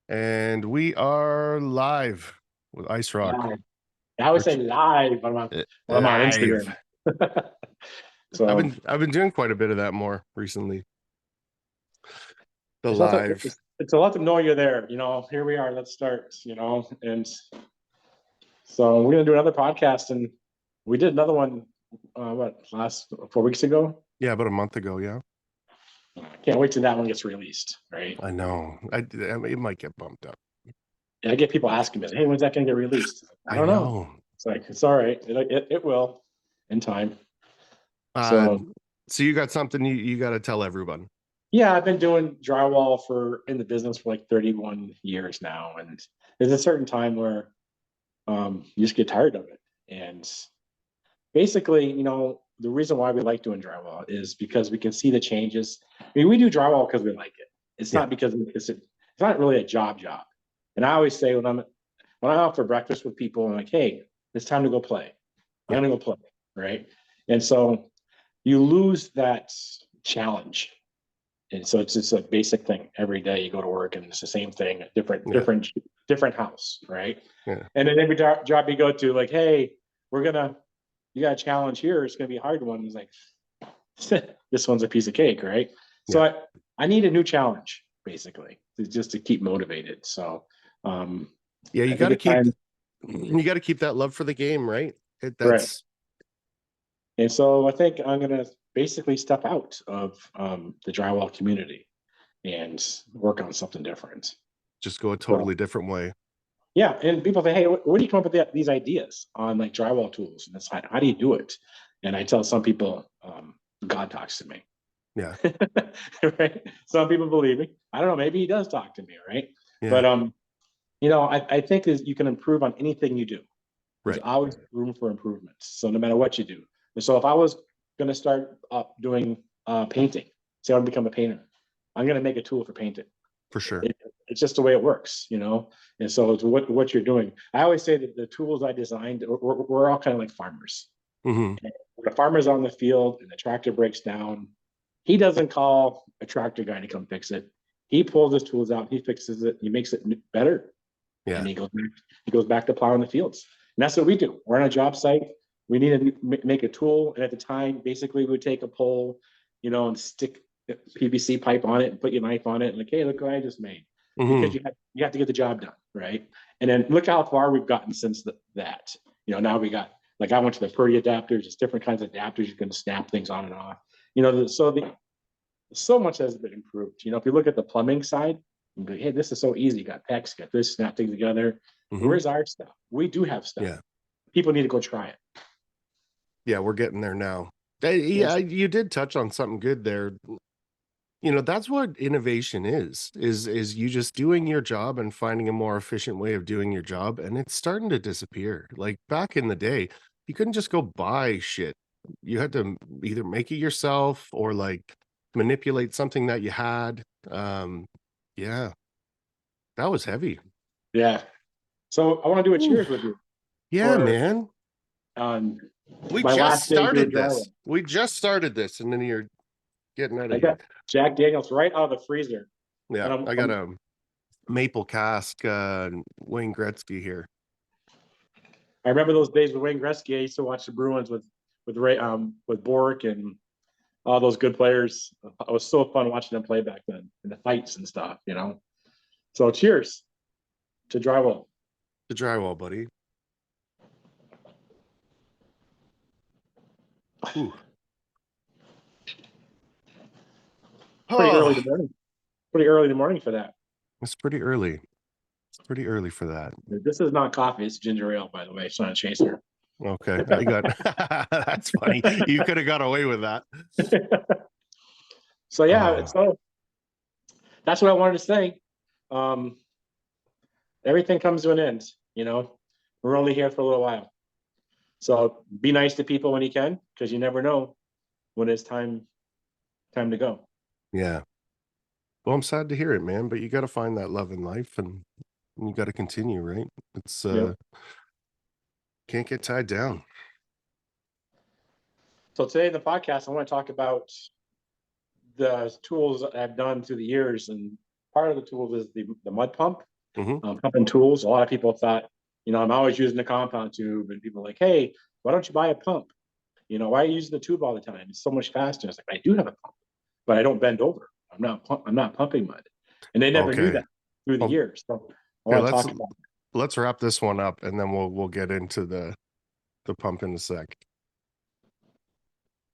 And we are live with IceRock. Live. I would say live when I'm on Live. Instagram. So I've been doing quite a bit of that more recently. The it's not live. it's to let them know you're there. Here we are. Let's start. And so we're gonna do another podcast, and we did another one. Last 4 weeks ago? Yeah, about a month ago. Yeah, I can't wait till that one gets released. Right? I know. It might get bumped up. And I get people asking me, "Hey, when's that gonna get released?" I I don't know. know. It's like it's all right. It will in time. Uh, So so you got something you got to tell everyone. yeah, I've been doing drywall in the business for like 31 years now, and there's a certain time where you just get tired of it. And basically, the reason why we like doing drywall is because we can see the changes. I mean, we do drywall because we like it. It's Yeah. not because it's not really a job. And I always say when I'm out for breakfast with people, I'm like, hey, it's time to go play. I'm Yeah. gonna go play, right? And so you lose that challenge. And so it's just a basic thing. Every day you go to work and it's the same thing, different house, right? Yeah. And then every job you go to, like, hey, you got a challenge here. It's gonna be a hard one. It's like this one's a piece of cake, right? So Yeah. I need a new challenge, basically, just to keep motivated. So Yeah, you got to keep that love for the game, right? Right. That's And so I think I'm gonna basically step out of the drywall community and work on something different. just go a totally different way. Yeah, and people say, "Hey, where do you come up with these ideas on like drywall tools and this? How do you do it?" And I tell some people, God talks to me. Yeah. Right? Some people believe me. I don't know. Maybe he does talk to me, right? Yeah. But I think is you can improve on anything you do. There's Right. always room for improvement. So no matter what you do. And so if I was going to start up doing painting, say I want to become a painter, I'm going to make a tool for painting. For sure. It's just the way it works, And so it's what you're doing. I always say that the tools I designed, we're all kind of like farmers. Mm-hmm. When the farmer's on the field and the tractor breaks down, he doesn't call a tractor guy to come fix it. He pulls his tools out, he fixes it, he makes it better, Yeah. and he goes back to plowing the fields. And that's what we do. We're on a job site. We need to make a tool, and at the time, basically, we would take a pole, and stick PVC pipe on it and put your knife on it, and like, hey, look what I just made. Mm-hmm. Because you have to get the job done, right? And then look how far we've gotten since that. Now we got, like, I went to the Purdy adapters. It's different kinds of adapters you can snap things on and off. So much has been improved. If you look at the plumbing side, you go, hey, this is so easy. You got PEX, got this, snap things together. Mm-hmm. Where's our stuff? We do have stuff. Yeah. People need to go try it. Yeah, we're getting there now. Yeah, you did touch on something good there. That's what innovation is you just doing your job and finding a more efficient way of doing your job, and it's starting to disappear. Like back in the day, you couldn't just go buy shit. You had to either make it yourself or like manipulate something that you had. Yeah, that was heavy. Yeah. So I want to do a cheers with you. Yeah, for, man. We my just last day doing started this. We just started this, and then you're getting out I of here. got Jack Daniels right out of the freezer. Yeah, I got a maple cask Wayne Gretzky here. I remember those days with Wayne Gretzky. I used to watch the Bruins with Ray, with Bork and all those good players. It was so fun watching them play back then, and the fights and stuff. So cheers to drywall. The drywall, buddy. Ooh. Pretty early in the morning. Pretty early in the morning for that. It's pretty early. It's pretty early for that. This is not coffee. It's ginger ale, by the way. It's not a chaser. Okay, I got. That's funny. You could have got away with that. So yeah, so that's what I wanted to say. Everything comes to an end. We're only here for a little while. So be nice to people when you can, because you never know when it's time to go. Yeah. Well, I'm sad to hear it, man, but you got to find that love in life, and you got to continue, right? It's can't get tied down. So today in the podcast, I want to talk about the tools that I've done through the years, and part of the tools is the mud pump. pumping tools. A lot of people thought, I'm always using the compound tube, and people are like, hey, why don't you buy a pump? Why are you using the tube all the time? It's so much faster. It's like, I do have a pump, but I don't bend over. I'm not pumping mud. And they never knew Okay. that through the Well, years. So I here, want to talk about let's wrap this one up, and then we'll get into the pump in a sec.